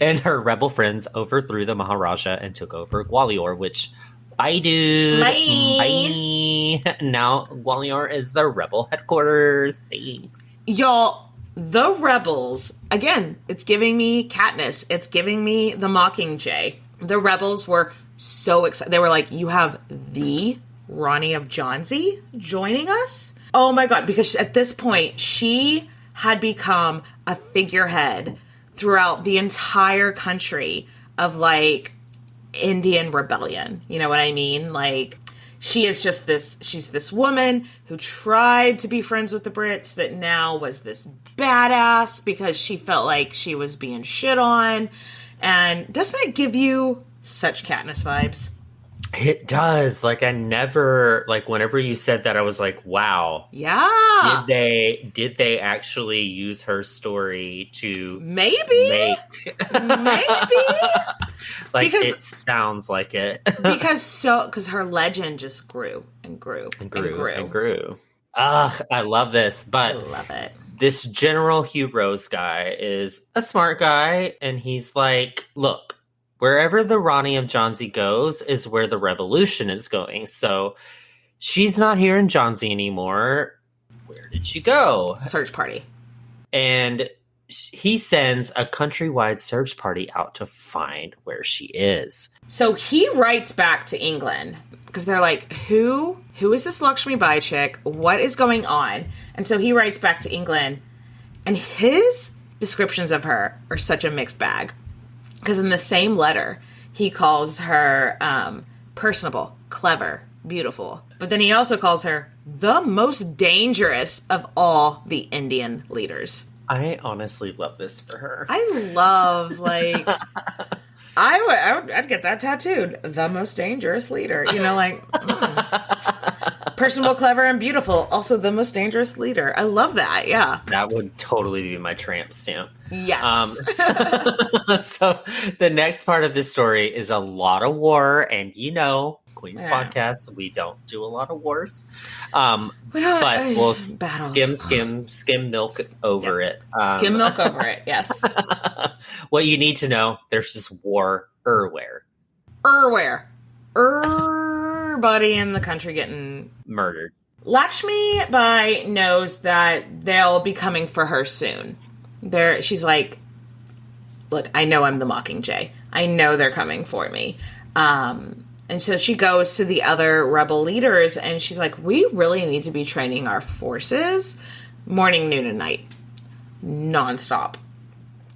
S4: And her rebel friends overthrew the Maharaja and took over Gwalior, which... Bye, dude. Bye. Now, Gwalior is the rebel headquarters. Thanks.
S3: Y'all, the rebels, again, it's giving me Katniss. It's giving me the Mockingjay. The rebels were so excited. They were like, you have the Rani of Jhansi joining us? Oh my God, because at this point, she had become a figurehead throughout the entire country of like... Indian rebellion. You know what I mean? Like, she's this woman who tried to be friends with the Brits that now was this badass because she felt like she was being shit on. And doesn't it give you such Katniss vibes?
S4: It does. Like, whenever you said that, I was like, wow.
S3: Yeah.
S4: Did they actually use her story to
S3: maybe
S4: like, because it sounds like it.
S3: because her legend just grew and grew and grew.
S4: Ugh, I love this, but
S3: I love it.
S4: This General Hugh Rose guy is a smart guy, and he's like, look, wherever the Rani of Jhansi goes is where the revolution is going. So she's not here in Jhansi anymore. Where did she go?
S3: Search party.
S4: And he sends a countrywide search party out to find where she is.
S3: So he writes back to England because they're like, who is this Lakshmi Bai chick? What is going on? And so he writes back to England, and his descriptions of her are such a mixed bag. Because in the same letter, he calls her personable, clever, beautiful. But then he also calls her the most dangerous of all the Indian leaders.
S4: I honestly love this for her.
S3: I love, like... I'd get that tattooed. The most dangerous leader. You know, like... Personable, clever, and beautiful. Also the most dangerous leader. I love that, yeah.
S4: That would totally be my tramp stamp.
S3: Yes.
S4: So the next part of this story is a lot of war, and Queen's podcast, we don't do a lot of wars. But we'll skim milk over it.
S3: Skim milk over it, yes.
S4: What you need to know, there's just war everywhere. Everybody
S3: in the country getting
S4: murdered.
S3: Lakshmi Bai knows that they'll be coming for her soon. She's like, look, I know I'm the Mockingjay. I know they're coming for me. And so she goes to the other rebel leaders and she's like, we really need to be training our forces morning, noon, and night. Nonstop.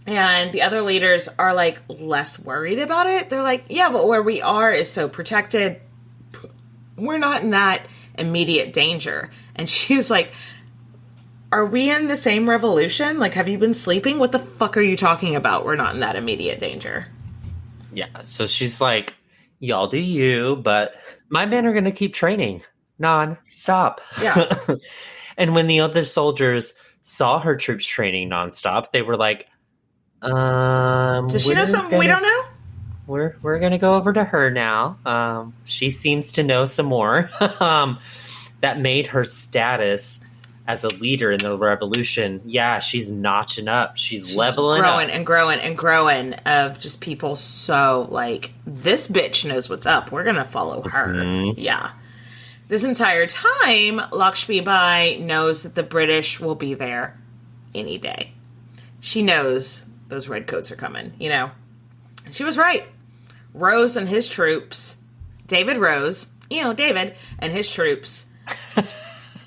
S3: And the other leaders are like less worried about it. They're like, yeah, but where we are is so protected. We're not in that immediate danger. And she's like, are we in the same revolution? Like, have you been sleeping? What the fuck are you talking about? We're not in that immediate danger.
S4: Yeah, so she's like, y'all do you, but my men are going to keep training non-stop.
S3: Yeah.
S4: And when the other soldiers saw her troops training non-stop, they were like,
S3: does she know something we don't know?
S4: We're going to go over to her now. She seems to know some more. That made her status as a leader in the revolution, yeah, she's notching up. She's leveling
S3: growing
S4: up.
S3: and growing and growing of just people so like, this bitch knows what's up. We're going to follow her. Mm-hmm. Yeah. This entire time, Lakshmi Bai knows that the British will be there any day. She knows those redcoats are coming, you know. She was right. Rose and his troops, David Rose, David and his troops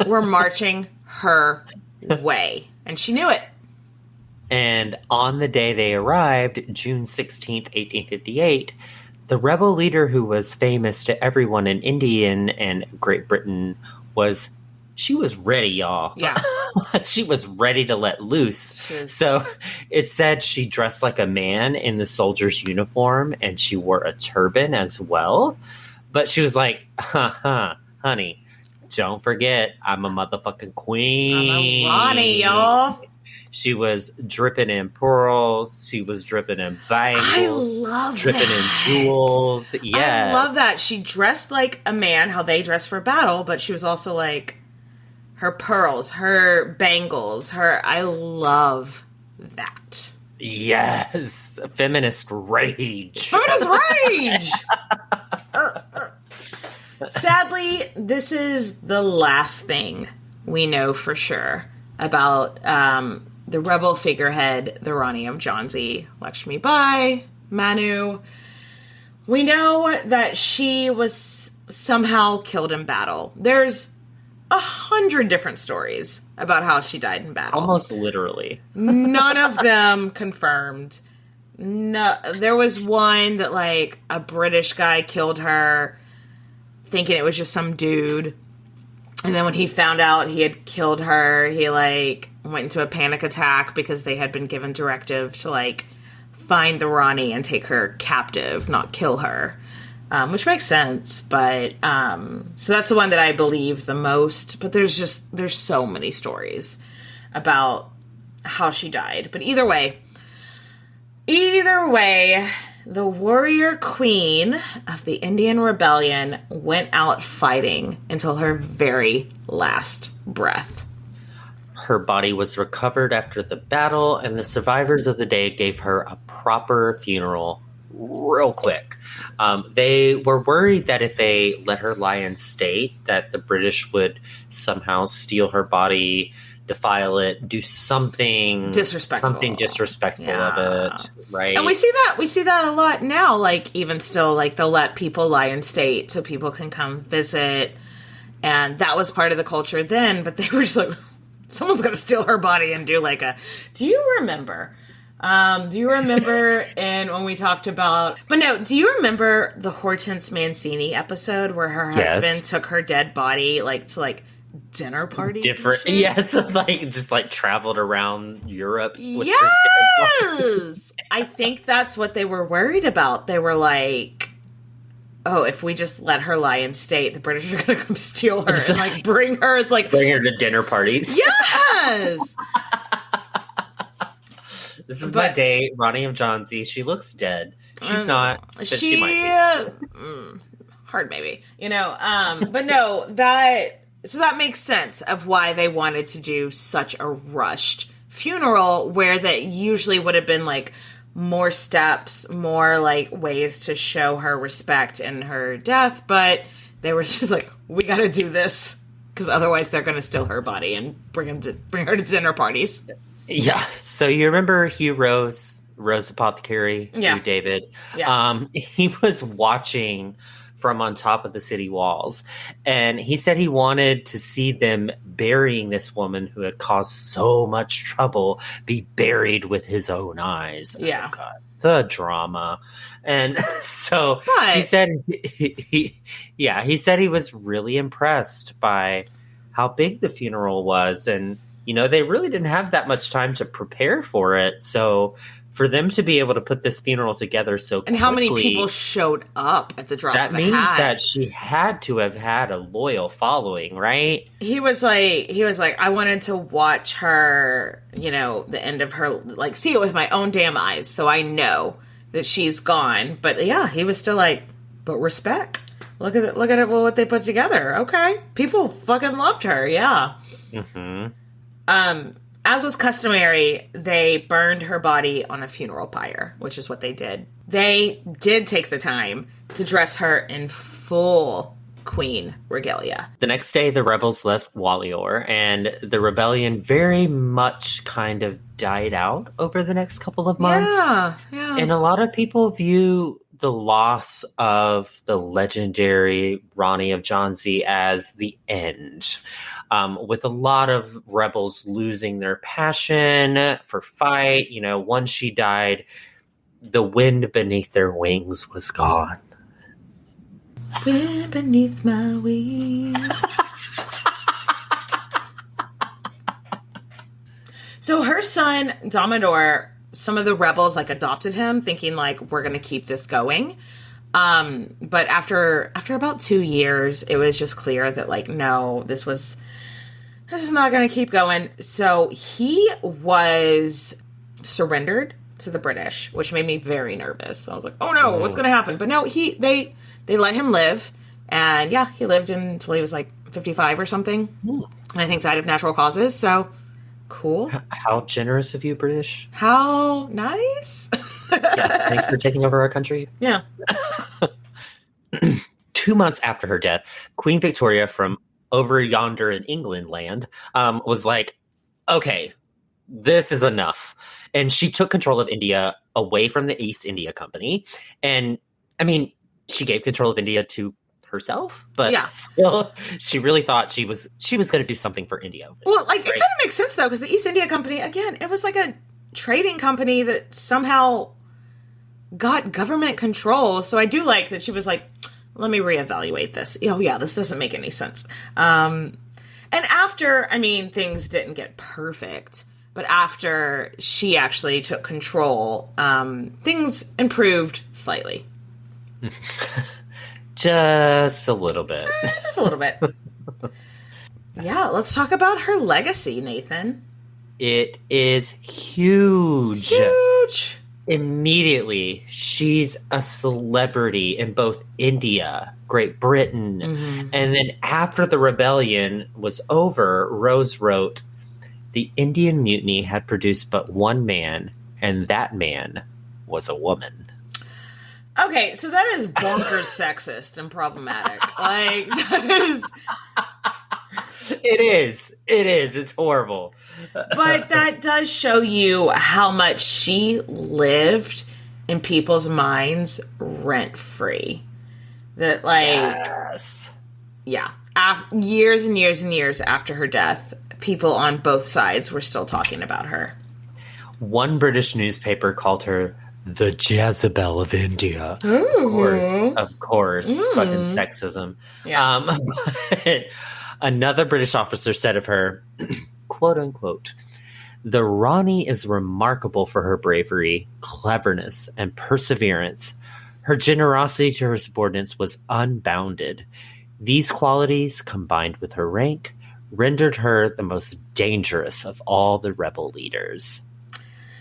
S3: were marching her way. And she knew it.
S4: And on the day they arrived, June 16th, 1858, the rebel leader who was famous to everyone in India and Great Britain she was ready, y'all.
S3: Yeah.
S4: She was ready to let loose. So it said she dressed like a man in the soldier's uniform and she wore a turban as well. But she was like, honey, don't forget, I'm a motherfucking queen.
S3: I'm a Rani, y'all.
S4: She was dripping in pearls. She was dripping in bangles.
S3: I love
S4: dripping
S3: that.
S4: In jewels. Yeah.
S3: I love that. She dressed like a man, how they dress for battle, but she was also like her pearls, her bangles, I love that.
S4: Yes. Feminist rage.
S3: Feminist rage! Sadly, this is the last thing we know for sure about the rebel figurehead, the Rani of Jhansi, Lakshmi Bai, Manu. We know that she was somehow killed in battle. There's 100 different stories about how she died in battle.
S4: Almost literally.
S3: None of them confirmed. No, there was one that like a British guy killed her, thinking it was just some dude. And then when he found out he had killed her, he like went into a panic attack because they had been given directive to like find the Rani and take her captive, not kill her. Which makes sense, but so that's the one that I believe the most. But there's so many stories about how she died. But either way, the warrior queen of the Indian Rebellion went out fighting until her very last breath.
S4: Her body was recovered after the battle, and the survivors of the day gave her a proper funeral real quick. They were worried that if they let her lie in state, that the British would somehow steal her body, defile it, do something disrespectful of it, right?
S3: And we see that a lot now. Like even still, like they'll let people lie in state so people can come visit, and that was part of the culture then. But they were just like, someone's going to steal her body and do like a. Do you remember? And when we talked about, but no, do you remember the Hortense Mancini episode where her husband took her dead body to dinner parties?
S4: Different, yes, just traveled around Europe. With
S3: yes, I think that's what they were worried about. They were like, "Oh, if we just let her lie in state, the British are going to come steal her and bring her." It's like
S4: bring her to dinner parties.
S3: Yes.
S4: This is my date, Rani of Jhansi. She looks dead. She's not. But she might be.
S3: Hard maybe, but no, that makes sense of why they wanted to do such a rushed funeral, where that usually would have been more steps, more ways to show her respect in her death, but they were just we got to do this because otherwise they're going to steal her body and bring her to dinner parties.
S4: Yeah. So you remember Hugh Rose Rose Apothecary,
S3: Yeah.
S4: through David.
S3: Yeah.
S4: He was watching from on top of the city walls, and he said he wanted to see them burying this woman who had caused so much trouble be buried with his own eyes.
S3: Yeah.
S4: Oh God, the drama. And so
S3: But
S4: he said he said he was really impressed by how big the funeral was, and they really didn't have that much time to prepare for it. So for them to be able to put this funeral together so quickly,
S3: and how many people showed up at the drop
S4: that
S3: of a
S4: means
S3: hat.
S4: that she had to have had a loyal following, right?
S3: He was like, I wanted to watch her, the end of her, like, see it with my own damn eyes, so I know that she's gone. But yeah, he was still like, but respect. Look at it, what they put together. Okay, people fucking loved her. Yeah.
S4: Mm-hmm.
S3: As was customary, they burned her body on a funeral pyre, which is what they did. They did take the time to dress her in full queen regalia.
S4: The next day, the rebels left Walior, and the rebellion very much kind of died out over the next couple of months.
S3: Yeah.
S4: And a lot of people view the loss of the legendary Rani of Jhansi as the end. With a lot of rebels losing their passion for fight. Once she died, the wind beneath their wings was gone.
S3: Wind beneath my wings. So her son, Domador, some of the rebels adopted him, thinking we're going to keep this going. But after about 2 years, it was just clear that no, this is not going to keep going. So he was surrendered to the British, which made me very nervous. I was like, oh no, what's going to happen? But no, they let him live. And yeah, he lived until he was 55 or something. And I think died of natural causes. So cool.
S4: How generous of you, British.
S3: How nice.
S4: Yeah, thanks for taking over our country.
S3: Yeah.
S4: 2 months after her death, Queen Victoria from over yonder in England land was like, okay, this is enough. And she took control of India away from the East India Company. And she gave control of India to herself, but still, she really thought she was going to do something for India.
S3: Well, it kind of makes sense though, because the East India Company, again, it was like a trading company that somehow got government control. So I do like that she was like, let me reevaluate this. Oh yeah, this doesn't make any sense. And after, things didn't get perfect, but after she actually took control, things improved slightly.
S4: Just a little bit.
S3: Just a little bit. Yeah, let's talk about her legacy, Nathan.
S4: It is huge.
S3: Huge.
S4: Immediately, she's a celebrity in both India, Great Britain, and then after the rebellion was over, Rose wrote, "The Indian Mutiny had produced but one man, and that man was a woman."
S3: Okay, so that is bonkers sexist and problematic. That is...
S4: It is. It's horrible.
S3: But that does show you how much she lived in people's minds rent-free. That,
S4: yes.
S3: Yeah. Years and years and years after her death, people on both sides were still talking about her.
S4: One British newspaper called her the Jezebel of India.
S3: Ooh.
S4: Of course. Fucking sexism.
S3: Yeah.
S4: But another British officer said of her, quote unquote, "The Rani is remarkable for her bravery, cleverness, and perseverance. Her generosity to her subordinates was unbounded. These qualities, combined with her rank, rendered her the most dangerous of all the rebel leaders."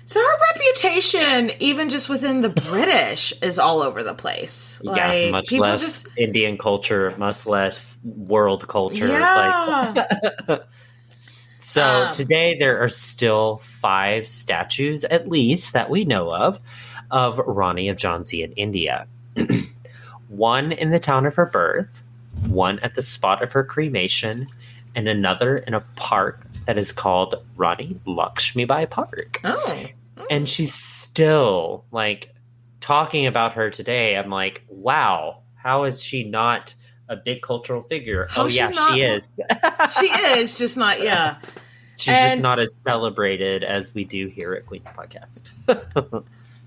S3: So her reputation, even just within the British, is all over the place.
S4: Yeah, much less Indian culture, much less world culture.
S3: Yeah.
S4: So today there are still 5 statues, at least, that we know of Rani of Jhansi in India. One in the town of her birth, one at the spot of her cremation, and another in a park that is called Rani Lakshmibai Park.
S3: Oh,
S4: And she's still, like, talking about her today. I'm like, wow, how is she not a big cultural figure? She is.
S3: She is, just not, yeah.
S4: She's just not as celebrated as we do here at Queen's Podcast.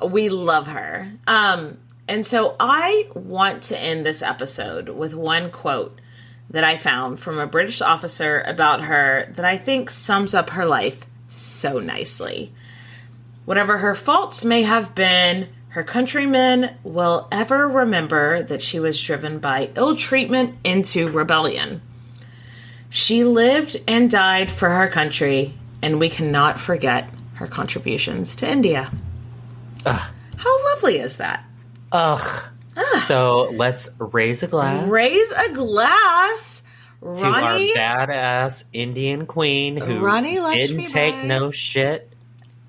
S3: We love her. And so I want to end this episode with one quote that I found from a British officer about her that I think sums up her life so nicely. Whatever her faults may have been, her countrymen will ever remember that she was driven by ill treatment into rebellion. She lived and died for her country, and we cannot forget her contributions to India.
S4: Ugh.
S3: How lovely is that?
S4: Ugh. So let's raise a glass.
S3: Raise a glass.
S4: To our badass Indian queen who didn't take no shit.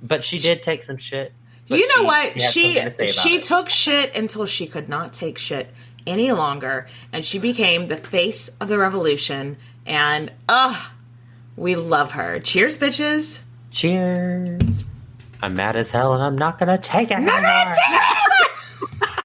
S4: But she did take some shit.
S3: You know what? She took shit until she could not take shit any longer. And she became the face of the revolution. And, we love her. Cheers, bitches.
S4: Cheers. I'm mad as hell and I'm not going to take it anymore.